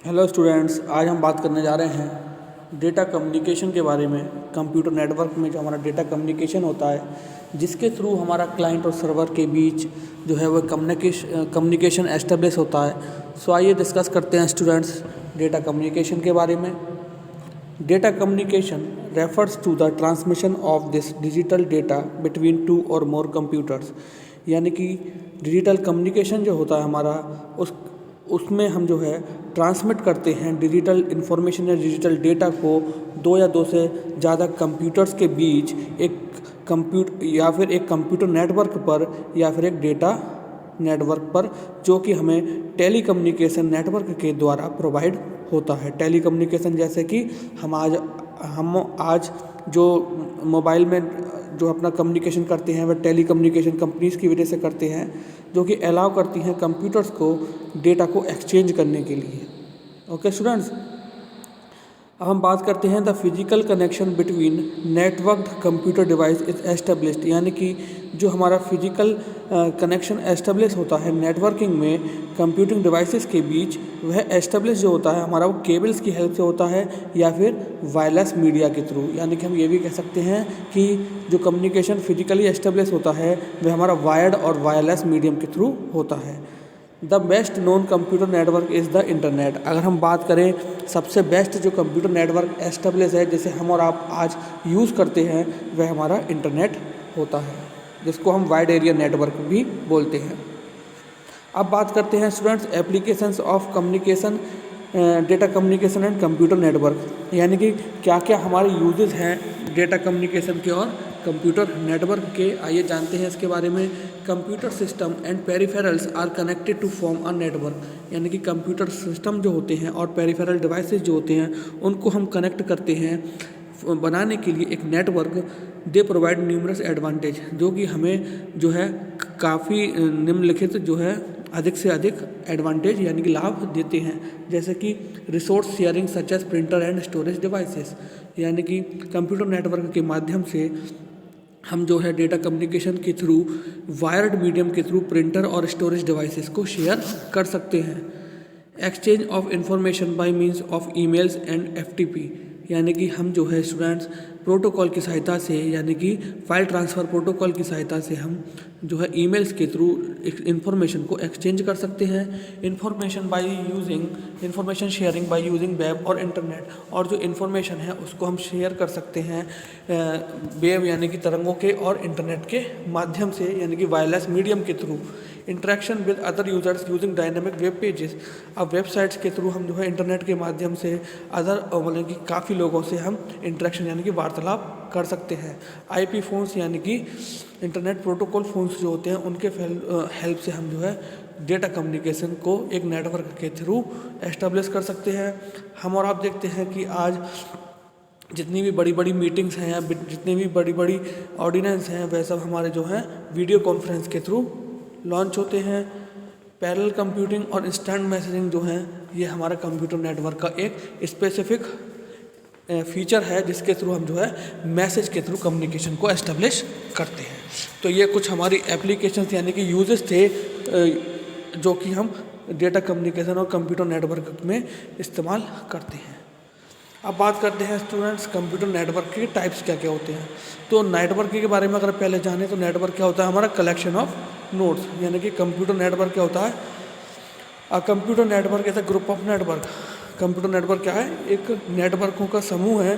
Hello students, आज हम बात करने जा रहे हैं डेटा कम्युनिकेशन के बारे में। कंप्यूटर नेटवर्क में जो हमारा डेटा कम्युनिकेशन होता है, जिसके थ्रू हमारा क्लाइंट और सर्वर के बीच जो है वो कम्युनिकेशन एस्टेब्लिश होता है। सो आइए डिस्कस करते हैं स्टूडेंट्स डेटा कम्युनिकेशन के बारे में। Data communication refers to the transmission of this digital data between two और मोर कंप्यूटर्स। यानी कि डिजिटल कम्युनिकेशन जो होता है हमारा, उसमें हम जो है ट्रांसमिट करते हैं डिजिटल इन्फॉर्मेशन या डिजिटल डेटा को दो या दो से ज़्यादा कंप्यूटर्स के बीच एक कंप्यूटर नेटवर्क पर या फिर एक डेटा नेटवर्क पर, जो कि हमें टेली कम्युनिकेशन नेटवर्क के द्वारा प्रोवाइड होता है। टेली कम्युनिकेशन जैसे कि हम आज जो मोबाइल में जो अपना कम्युनिकेशन करते हैं वह टेली कम्युनिकेशन कंपनीज़ की वजह से करते हैं, जो कि अलाउ करती हैं कंप्यूटर्स को डेटा को एक्सचेंज करने के लिए। ओके स्टूडेंट्स, अब हम बात करते हैं the physical connection between networked computer device is established. यानी कि जो हमारा फिजिकल कनेक्शन एस्टेब्लिश होता है नेटवर्किंग में कंप्यूटिंग डिवाइसेस के बीच, वह एस्टेब्लिश जो होता है हमारा वो केबल्स की हेल्प से होता है या फिर वायरलेस मीडिया के थ्रू। यानी कि हम ये भी कह सकते हैं कि जो कम्युनिकेशन फिजिकली एस्टेब्लिश होता है वह हमारा वायर्ड और वायरलेस मीडियम के थ्रू होता है। The best known computer network is the internet. अगर हम बात करें सबसे बेस्ट जो कंप्यूटर नेटवर्क एस्टेब्लिश है, जैसे हम और आप आज यूज़ करते हैं, वह हमारा इंटरनेट होता है, जिसको हम वाइड एरिया नेटवर्क भी बोलते हैं। अब बात करते हैं students applications of communication, data communication and computer network. यानी कि क्या क्या हमारे यूजेस हैं डेटा कम्युनिकेशन के और कंप्यूटर नेटवर्क के, आइए जानते हैं इसके बारे में। Computer system and peripherals are connected to form a network. यानी कि कंप्यूटर सिस्टम जो होते हैं और पेरिफेरल डिवाइसेस जो होते हैं उनको हम कनेक्ट करते हैं बनाने के लिए एक network. They provide numerous advantage, जो कि हमें जो है काफ़ी निम्नलिखित जो है अधिक से अधिक एडवांटेज यानी कि लाभ देते हैं, जैसे कि resource sharing such as printer and storage devices. यानी कि कंप्यूटर नेटवर्क के माध्यम से हम जो है डेटा कम्युनिकेशन के थ्रू वायर्ड मीडियम के थ्रू प्रिंटर और स्टोरेज डिवाइसेस को शेयर कर सकते हैं। Exchange of information by means of emails and FTP. यानी कि हम जो है स्टूडेंट्स प्रोटोकॉल की सहायता से, यानी कि फाइल ट्रांसफ़र प्रोटोकॉल की सहायता से हम जो है ईमेल्स के थ्रू इंफॉर्मेशन को एक्सचेंज कर सकते हैं। Information sharing by using web और इंटरनेट। और जो इंफॉर्मेशन है उसको हम शेयर कर सकते हैं वेब यानी कि तरंगों के और इंटरनेट के माध्यम से, यानी कि वायरलेस मीडियम के through. Interaction with other users using dynamic web pages. अब वेबसाइट्स के थ्रू हम जो है इंटरनेट के माध्यम से अदर मतलब कि काफ़ी लोगों से हम इंटरेक्शन यानी कि वार्तालाप कर सकते हैं। आईपी फ़ोन्स यानी कि इंटरनेट प्रोटोकॉल फ़ोन्स जो होते हैं उनके हेल्प से हम जो है डेटा कम्युनिकेशन को एक नेटवर्क के थ्रू एस्टेब्लिश कर सकते हैं। हम और आप देखते हैं कि आज जितनी भी बड़ी बड़ी मीटिंग्स हैं या जितनी भी बड़ी बड़ी ऑर्डिनेंस हैं, वह सब हमारे जो हैं वीडियो कॉन्फ्रेंस के थ्रू लॉन्च होते हैं। पैरेलल कंप्यूटिंग और इंस्टेंट मैसेजिंग जो हैं, ये हमारा कंप्यूटर नेटवर्क का एक स्पेसिफिक फीचर है, जिसके थ्रू हम जो है मैसेज के थ्रू कम्युनिकेशन को एस्टेब्लिश करते हैं। तो ये कुछ हमारी एप्लीकेशंस यानी कि यूजेस थे जो कि हम डेटा कम्युनिकेशन और कंप्यूटर नेटवर्क में इस्तेमाल करते हैं। अब बात करते हैं स्टूडेंट्स कंप्यूटर नेटवर्क के टाइप्स क्या क्या होते हैं। तो नेटवर्क के बारे में अगर पहले जाने तो नेटवर्क क्या होता है हमारा कलेक्शन ऑफ नोड्स। यानी कि कंप्यूटर नेटवर्क क्या होता है computer network is a group of network. Computer network क्या है, एक नेटवर्कों का समूह है,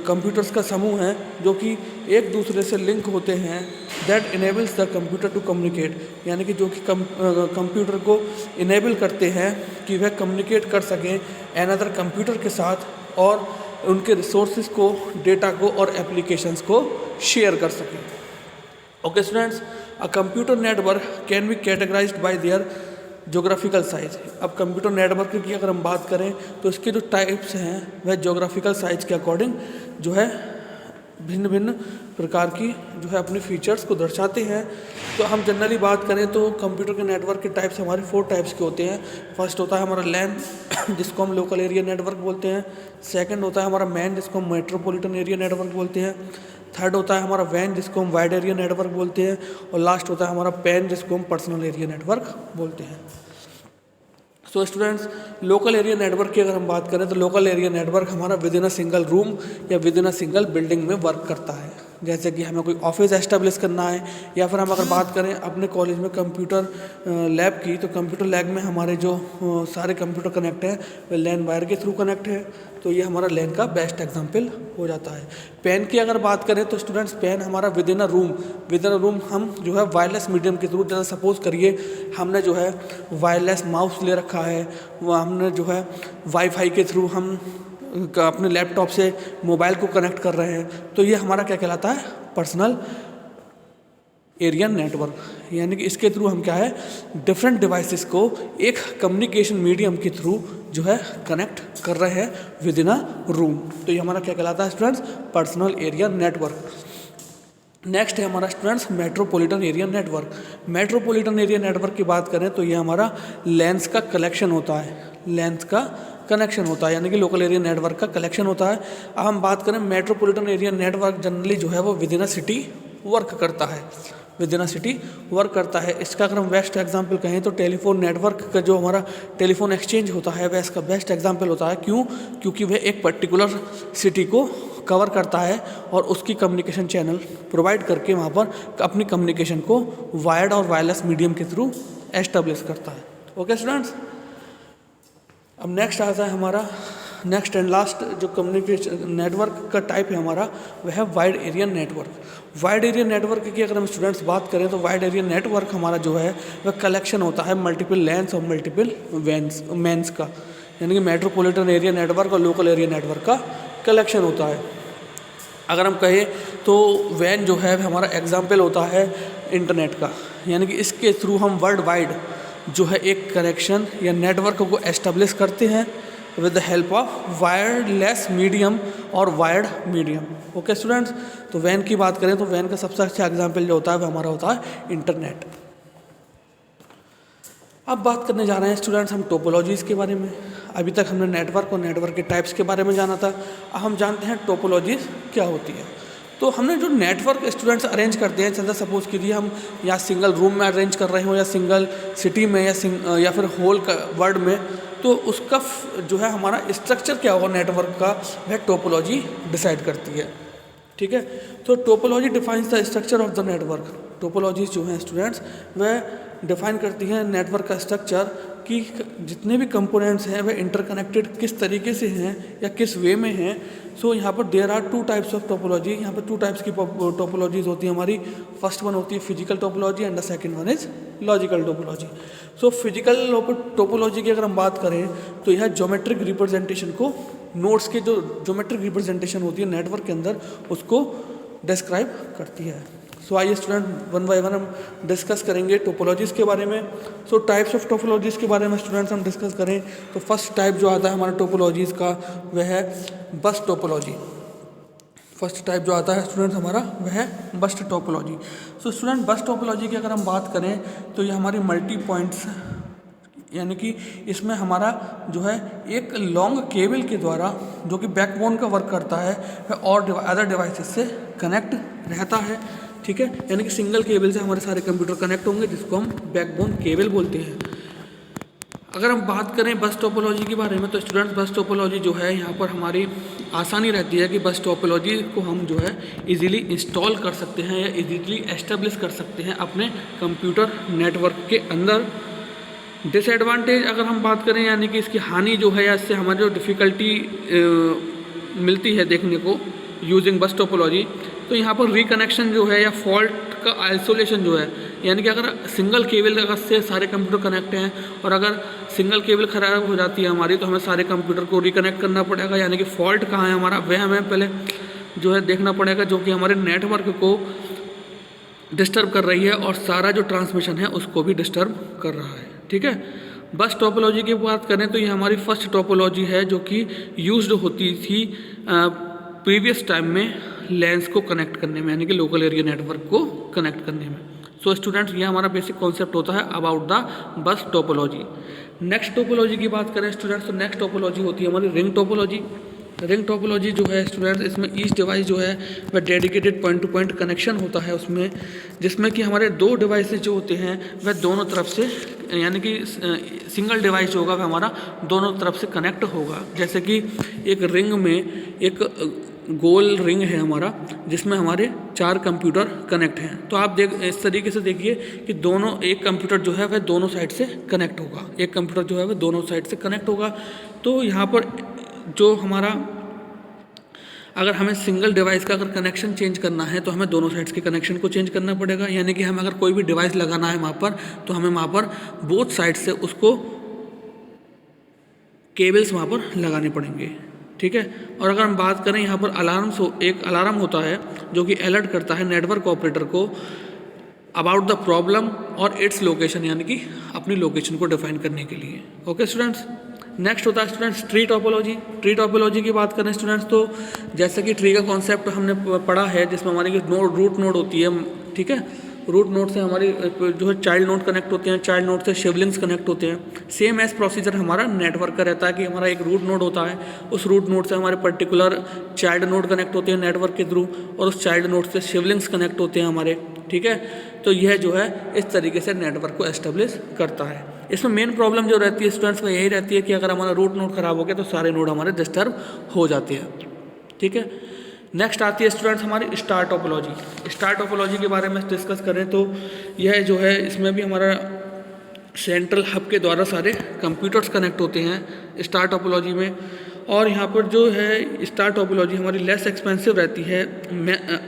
कंप्यूटर्स का समूह है जो कि एक दूसरे से लिंक होते हैं। That enables the computer to communicate. यानी कि जो कि कंप्यूटर को इनेबल करते हैं कि वह कम्युनिकेट कर सकें अनदर कंप्यूटर के साथ और उनके रिसोर्सेज को, डेटा को और एप्लीकेशंस को शेयर कर सकें। Okay students, a computer network can be categorised bye there geographical size. अब कंप्यूटर नेटवर्क की अगर हम बात करें तो इसके जो टाइप्स हैं वह ज्योग्राफिकल साइज के अकॉर्डिंग जो है भिन्न भिन्न प्रकार की जो है अपने फीचर्स को दर्शाते हैं। तो हम जनरली बात करें तो कंप्यूटर के नेटवर्क के टाइप्स हमारे 4 टाइप्स के होते हैं। फर्स्ट होता है हमारा लैन जिसको हम लोकल एरिया नेटवर्क बोलते हैं। सेकंड होता है हमारा मैन जिसको हम मेट्रोपॉलिटन एरिया नेटवर्क बोलते हैं। थर्ड होता है हमारा वैन जिसको हम वाइड एरिया नेटवर्क बोलते हैं। और लास्ट होता है हमारा पैन जिसको हम पर्सनल एरिया नेटवर्क बोलते हैं। So students, local area network की अगर हम बात करें तो लोकल एरिया नेटवर्क हमारा within a single room या within a single building में वर्क करता है। जैसे कि हमें कोई ऑफिस एस्टेब्लिश करना है, या फिर हम अगर बात करें अपने कॉलेज में कंप्यूटर लैब की, तो कंप्यूटर लैब में हमारे जो सारे कंप्यूटर कनेक्ट हैं वे लैन वायर के थ्रू कनेक्ट है, तो ये हमारा लैन का बेस्ट एग्जांपल हो जाता है। पेन की अगर बात करें तो स्टूडेंट्स, पेन हमारा विद इन अ रूम हम जो है वायरलेस मीडियम के थ्रू, जैसे सपोज करिए हमने जो है वायरलेस माउस ले रखा है, वह हमने जो है वाईफाई के थ्रू हम अपने लैपटॉप से मोबाइल को कनेक्ट कर रहे हैं, तो ये हमारा क्या कहलाता है, पर्सनल एरिया नेटवर्क। यानी कि इसके थ्रू हम क्या है, डिफरेंट डिवाइसेस को एक कम्युनिकेशन मीडियम के थ्रू जो है कनेक्ट कर रहे हैं विद इन अ रूम, तो ये हमारा क्या कहलाता है students, personal area network. Next है हमारा students metropolitan area network. Metropolitan area network की बात करें तो ये हमारा लेंस का कलेक्शन होता है, लेंस का कनेक्शन होता है, यानी कि लोकल एरिया नेटवर्क का कलेक्शन होता है। अब हम बात करें मेट्रोपॉलिटन एरिया नेटवर्क, जनरली जो है वो with in a city work करता है, with in a city work करता है। इसका अगर हम बेस्ट एग्जांपल कहें तो टेलीफोन नेटवर्क का जो हमारा टेलीफोन एक्सचेंज होता है वह इसका बेस्ट एग्जांपल होता है। क्यों? क्योंकि वह एक पर्टिकुलर सिटी को कवर करता है और उसकी कम्युनिकेशन चैनल प्रोवाइड करके वहाँ पर अपनी कम्युनिकेशन को वायर्ड और वायरलेस मीडियम के थ्रू एस्टेब्लिश करता है। ओके स्टूडेंट्स, अब नेक्स्ट आता है हमारा नेक्स्ट एंड लास्ट जो कम्युनिकेशन नेटवर्क का टाइप है हमारा, वह है wide area network. Wide area network की अगर हम स्टूडेंट्स बात करें तो वाइड एरिया नेटवर्क हमारा जो है वह कलेक्शन होता है मल्टीपल लैंस और मल्टीपल मेंस का, यानी कि मेट्रोपॉलिटन एरिया नेटवर्क और लोकल एरिया नेटवर्क का कलेक्शन होता है। अगर हम कहें तो वैन जो है हमारा एग्जाम्पल होता है इंटरनेट का, यानी कि इसके थ्रू हम वर्ल्ड वाइड जो है एक कनेक्शन या नेटवर्क को एस्टेब्लिश करते हैं with the help of wireless medium और वायर्ड मीडियम। ओके स्टूडेंट्स, तो वैन की बात करें तो वैन का सबसे अच्छा एग्जाम्पल जो होता है वह हमारा होता है इंटरनेट। अब बात करने जा रहे हैं स्टूडेंट्स हम टोपोलॉजीज़ के बारे में। अभी तक हमने नेटवर्क और नेटवर्क के टाइप्स के बारे में जाना था, अब हम जानते हैं टोपोलॉजीज़ क्या होती है। तो हमने जो नेटवर्क स्टूडेंट्स अरेंज करते हैं, चलता सपोज कीजिए हम या सिंगल रूम में अरेंज कर रहे हो या सिंगल सिटी में या फिर होल वर्ल्ड में, तो उसका जो है हमारा स्ट्रक्चर क्या होगा नेटवर्क का, वह टोपोलॉजी डिसाइड करती है। ठीक है, तो topology defines the structure of the network. Topologies जो हैं स्टूडेंट्स वह डिफाइन करती हैं नेटवर्क का स्ट्रक्चर कि जितने भी कंपोनेंट्स हैं वह इंटरकनेक्टेड किस तरीके से हैं या किस वे में हैं। सो यहाँ पर there are two types of topology, यहाँ पर टू टाइप्स की टोपोलॉजीज होती है हमारी। फर्स्ट वन होती है physical topology and the second one is logical topology. So physical topology की अगर हम बात करें तो यह ज्योमेट्रिक रिप्रेजेंटेशन को, नोड्स के जो ज्योमेट्रिक रिप्रेजेंटेशन होती है नेटवर्क के अंदर, उसको डिस्क्राइब करती है। सो आइए स्टूडेंट वन बाय वन हम डिस्कस करेंगे टोपोलॉजीज़ के बारे में। सो टाइप्स ऑफ टोपोलॉजीज़ के बारे में स्टूडेंट्स हम डिस्कस करें तो फर्स्ट टाइप जो आता है हमारा टोपोलॉजीज़ का वह है बस टोपोलॉजी। फर्स्ट टाइप जो आता है स्टूडेंट्स हमारा वह है bus topology. So student bus topology की अगर हम बात करें तो ये हमारी मल्टी पॉइंट्स, यानी कि इसमें हमारा जो है एक लॉन्ग केबल के द्वारा जो कि बैकबोन का वर्क करता है वह और अदर डिवाइसेस से कनेक्ट रहता है। ठीक है, यानी कि सिंगल केबल से हमारे सारे कंप्यूटर कनेक्ट होंगे जिसको हम बैकबोन केबल बोलते हैं। अगर हम बात करें बस टोपोलॉजी के बारे में तो स्टूडेंट्स बस टोपोलॉजी जो है यहाँ पर हमारी आसानी रहती है कि बस टोपोलॉजी को हम जो है इजीली इंस्टॉल कर सकते हैं या इजीली एस्टेब्लिश कर सकते हैं अपने कंप्यूटर नेटवर्क के अंदर। डिसएडवांटेज अगर हम बात करें यानी कि इसकी हानि जो है या इससे हमारी जो डिफ़िकल्टी मिलती है देखने को यूजिंग बस टोपोलॉजी, तो यहाँ पर रिकनेक्शन जो है या फॉल्ट का आइसोलेशन जो है, यानी कि अगर सिंगल केबल से सारे कंप्यूटर कनेक्ट हैं और अगर सिंगल केबल ख़राब हो जाती है हमारी तो हमें सारे कंप्यूटर को रिकनेक्ट करना पड़ेगा। यानी कि फॉल्ट कहाँ है हमारा वह हमें पहले जो है देखना पड़ेगा, जो कि हमारे नेटवर्क को डिस्टर्ब कर रही है और सारा जो ट्रांसमिशन है उसको भी डिस्टर्ब कर रहा है। ठीक है, बस टोपोलॉजी की बात करें तो ये हमारी फर्स्ट टोपोलॉजी है जो कि यूज्ड होती थी प्रीवियस टाइम में लेंस को कनेक्ट करने में, यानी कि लोकल एरिया नेटवर्क को कनेक्ट करने में। सो स्टूडेंट्स ये हमारा बेसिक कॉन्सेप्ट होता है about the bus topology. Next topology की बात करें स्टूडेंट्स तो नेक्स्ट टोपोलॉजी होती है हमारी रिंग टोपोलॉजी। रिंग टोपोलॉजी जो है स्टूडेंट्स इसमें ईच डिवाइस जो है वह dedicated point two point connection होता है उसमें, जिसमें कि हमारे दो डिवाइसेस जो होते हैं वह दोनों तरफ से यानी कि सिंगल डिवाइस जो होगा वह हमारा दोनों तरफ से कनेक्ट होगा। जैसे कि एक रिंग में एक गोल रिंग है हमारा, जिसमें हमारे 4 कंप्यूटर कनेक्ट हैं। तो आप इस तरीके से देखिए कि दोनों, एक कंप्यूटर जो है वह दोनों साइड से कनेक्ट होगा, एक कंप्यूटर जो है वह दोनों साइड से कनेक्ट होगा। तो यहाँ पर जो हमारा, अगर हमें सिंगल डिवाइस का अगर कनेक्शन चेंज करना है तो हमें दोनों साइड्स के कनेक्शन को चेंज करना पड़ेगा। यानी कि हम अगर कोई भी डिवाइस लगाना है वहाँ पर, तो हमें वहाँ पर बोथ साइड से उसको केबल्स वहाँ पर लगाने पड़ेंगे, ठीक है। और अगर हम बात करें यहाँ पर एक अलार्म होता है जो कि अलर्ट करता है नेटवर्क ऑपरेटर को अबाउट द प्रॉब्लम और इट्स लोकेशन, यानी कि अपनी लोकेशन को डिफाइन करने के लिए। ओके स्टूडेंट्स, नेक्स्ट होता है students tree topology. Tree topology की बात करें स्टूडेंट्स, तो जैसे कि ट्री का कॉन्सेप्ट हमने पढ़ा है, जिसमें हमारी रूट नोड होती है, ठीक है। रूट नोड से हमारी जो है चाइल्ड नोड कनेक्ट होते हैं, चाइल्ड नोड से शिवलिंग्स कनेक्ट होते हैं। सेम एज प्रोसीजर हमारा नेटवर्क का रहता है कि हमारा एक रूट नोड होता है, उस रूट नोड से हमारे पर्टिकुलर चाइल्ड नोड कनेक्ट होते हैं नेटवर्क के थ्रू, और उस चाइल्ड नोड से शिवलिंग्स कनेक्ट होते हैं हमारे, ठीक है। तो यह जो है इस तरीके से नेटवर्क को एस्टेब्लिश करता है। इसमें मेन प्रॉब्लम जो रहती है स्टूडेंट्स को यही रहती है कि अगर हमारा रूट नोड खराब हो गया तो सारे नोड हमारे डिस्टर्ब हो जाते हैं, ठीक है। नेक्स्ट आती है स्टूडेंट्स हमारी स्टार टोपोलॉजी। स्टार टोपोलॉजी के बारे में डिस्कस करें तो यह जो है, इसमें भी हमारा सेंट्रल हब के द्वारा सारे कंप्यूटर्स कनेक्ट होते हैं स्टार टोपोलॉजी में। और यहाँ पर जो है स्टार टोपोलॉजी हमारी लेस एक्सपेंसिव रहती है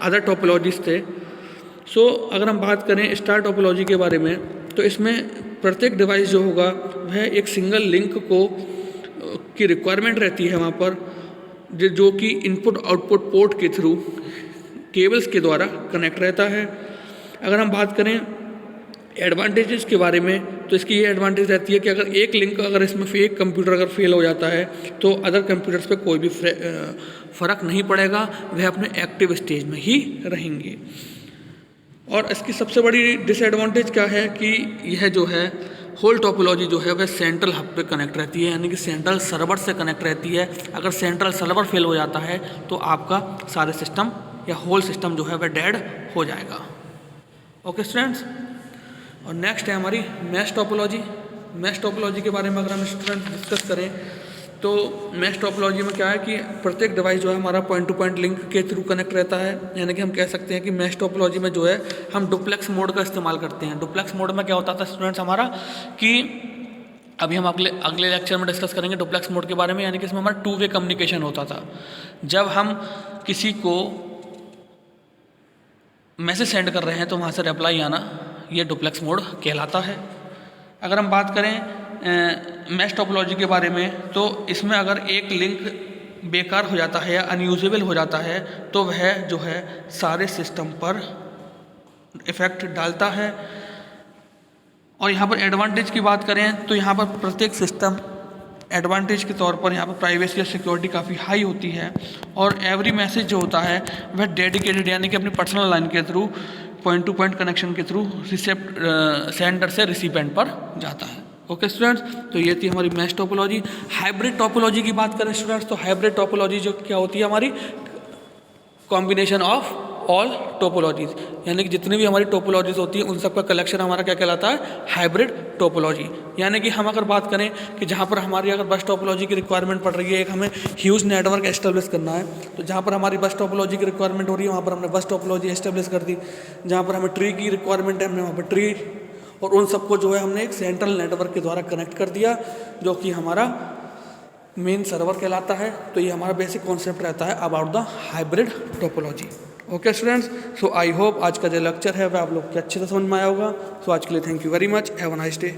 अदर टोपोलॉजीज से। सो अगर हम बात करें स्टार टोपोलॉजी के बारे में, तो इसमें प्रत्येक डिवाइस जो होगा वह एक सिंगल लिंक की रिक्वायरमेंट रहती है वहाँ पर, जो कि इनपुट आउटपुट पोर्ट के थ्रू केबल्स के द्वारा कनेक्ट रहता है। अगर हम बात करें एडवांटेजेस के बारे में, तो इसकी ये एडवांटेज रहती है कि अगर एक लिंक, अगर इसमें एक कंप्यूटर अगर फेल हो जाता है तो अदर कंप्यूटर्स पे कोई भी फ़र्क नहीं पड़ेगा, वह अपने एक्टिव स्टेज में ही रहेंगे। और इसकी सबसे बड़ी डिसएडवांटेज क्या है कि यह जो है होल टोपोलॉजी जो है वह सेंट्रल हब पे कनेक्ट रहती है, यानी कि सेंट्रल सर्वर से कनेक्ट रहती है। अगर सेंट्रल सर्वर फेल हो जाता है तो आपका सारे सिस्टम या होल सिस्टम जो है वह डेड हो जाएगा। ओके स्टूडेंट्स, और नेक्स्ट है हमारी मैश टोपोलॉजी। मैश टोपोलॉजी के बारे में अगर हम स्टूडेंट डिस्कस करें तो मैश टोपोलॉजी में क्या है कि प्रत्येक डिवाइस जो है हमारा पॉइंट टू पॉइंट लिंक के थ्रू कनेक्ट रहता है। यानी कि हम कह सकते हैं कि मैश टोपोलॉजी में जो है हम डुप्लेक्स मोड का इस्तेमाल करते हैं। डुप्लेक्स मोड में क्या होता था स्टूडेंट्स हमारा कि अभी हम अगले लेक्चर में डिस्कस करेंगे डुप्लेक्स मोड के बारे में। यानी कि इसमें हमारा 2 वे कम्युनिकेशन होता था। जब हम किसी को मैसेज सेंड कर रहे हैं तो वहाँ से रिप्लाई आना, ये डुप्लेक्स मोड कहलाता है। अगर हम बात करें मैश टोपोलॉजी के बारे में, तो इसमें अगर एक लिंक बेकार हो जाता है या अनयूजेबल हो जाता है तो वह जो है सारे सिस्टम पर इफ़ेक्ट डालता है। और यहाँ पर एडवांटेज की बात करें तो यहाँ पर प्रत्येक सिस्टम एडवांटेज के तौर पर यहाँ पर प्राइवेसी और सिक्योरिटी काफ़ी हाई होती है। और एवरी मैसेज जो होता है वह डेडिकेटेड, यानी कि अपनी पर्सनल लाइन के through point two point connection के थ्रू सेंडर से रिसिपेंट पर जाता है। ओके स्टूडेंट्स, तो ये थी हमारी मैश टोपोलॉजी। हाइब्रिड टोपोलॉजी की बात करें स्टूडेंट्स, तो हाइब्रिड टोपोलॉजी जो क्या होती है हमारी कॉम्बिनेशन ऑफ ऑल टोपोलॉजीज, यानी कि जितनी भी हमारी टोपोलॉजीज होती हैं उन सब का कलेक्शन हमारा क्या कहलाता है, हाइब्रिड टोपोलॉजी। यानी कि हम अगर बात करें कि जहाँ पर हमारी अगर बस टोपोलॉजी की रिक्वायरमेंट पड़ रही है, एक हमें ह्यूज नेटवर्क एस्टेब्लिश करना है, तो जहाँ पर हमारी बस टोपोलॉजी की रिक्वायरमेंट हो रही है वहाँ पर हमने बस टोपोलॉजी एस्टेब्लिश कर दी। जहाँ पर हमें ट्री की रिक्वायरमेंट है हमने वहाँ पर ट्री, और उन सबको जो है हमने एक सेंट्रल नेटवर्क के द्वारा कनेक्ट कर दिया, जो कि हमारा मेन सर्वर कहलाता है। तो ये हमारा बेसिक कॉन्सेप्ट रहता है about the hybrid topology. Okay students, so I hope आज का जो लेक्चर है वह आप लोग के अच्छे से समझ में आया होगा। सो आज के लिए thank you very much, have a nice day.